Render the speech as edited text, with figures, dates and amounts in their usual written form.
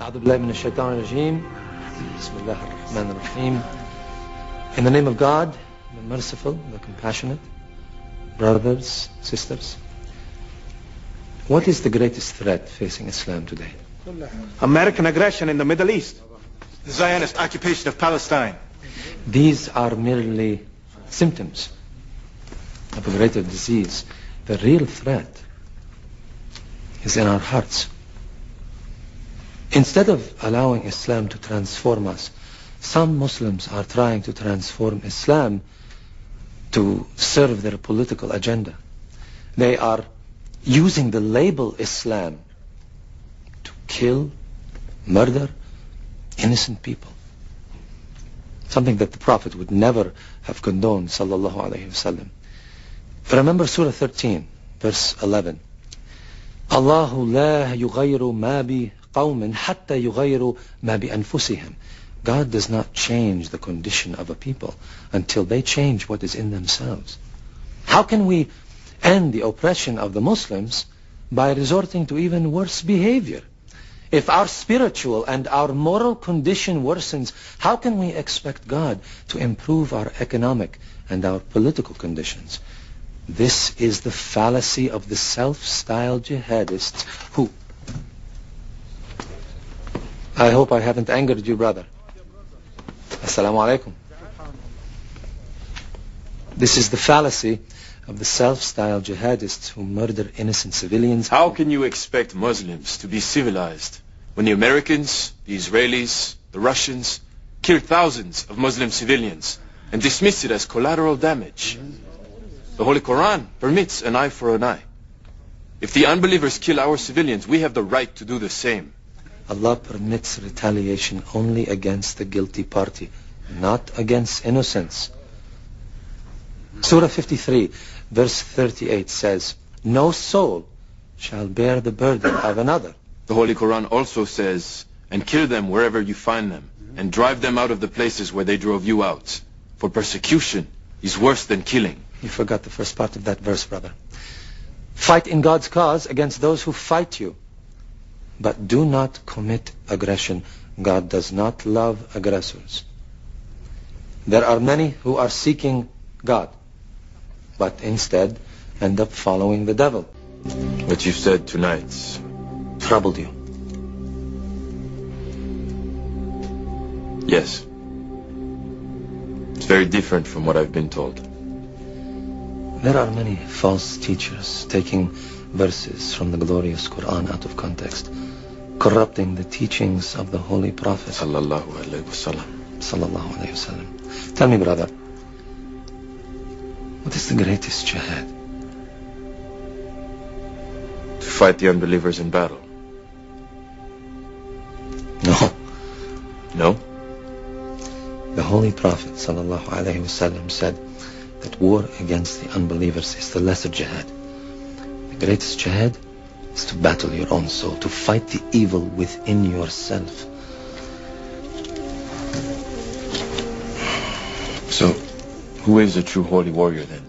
أعوذ بالله من الشيطان الرجيم. بسم الله الرحمن الرحيم. In the name of God, the merciful, the compassionate, brothers, sisters, what is the greatest threat facing Islam today? American aggression in the Middle East. The Zionist occupation of Palestine. These are merely symptoms of a greater disease. The real threat is in our hearts. Instead of allowing Islam to transform us, some Muslims are trying to transform Islam to serve their political agenda. They are using the label Islam to kill, murder innocent people. Something that the Prophet would never have condoned, sallallahu alayhi wasallam. Remember Surah 13, verse 11. Allahu la yughayru ma bi qawmin hatta yughayru ma bi anfusihim. God does not change the condition of a people until they change what is in themselves. How can we end the oppression of the Muslims by resorting to even worse behavior? If our spiritual and our moral condition worsens, how can we expect God to improve our economic and our political conditions? This is the fallacy of the self-styled jihadists who... I hope I haven't angered you, brother. Assalamu alaikum. This is the fallacy of the self-styled jihadists who murder innocent civilians. How can you expect Muslims to be civilized when the Americans, the Israelis, the Russians killed thousands of Muslim civilians and dismiss it as collateral damage? The Holy Quran permits an eye for an eye. If the unbelievers kill our civilians, we have the right to do the same. Allah permits retaliation only against the guilty party, not against innocents. Surah 53, verse 38 says, no soul shall bear the burden of another. The Holy Quran also says, and kill them wherever you find them, and drive them out of the places where they drove you out. For persecution is worse than killing. You forgot the first part of that verse, brother. Fight in God's cause against those who fight you. But do not commit aggression. God does not love aggressors. There are many who are seeking God, but instead end up following the devil. What you said tonight troubled you. Yes. It's very different from what I've been told. There are many false teachers taking verses from the glorious Quran out of context, corrupting the teachings of the Holy Prophet Sallallahu alayhi wasallam. Sallallahu alayhi wasallam. Tell me, brother, what is the greatest jihad? To fight the unbelievers in battle. No. No? The Holy Prophet Sallallahu alayhi wasallam said that war against the unbelievers is the lesser jihad. The greatest jihad is to battle your own soul, to fight the evil within yourself. So, who is a true holy warrior then?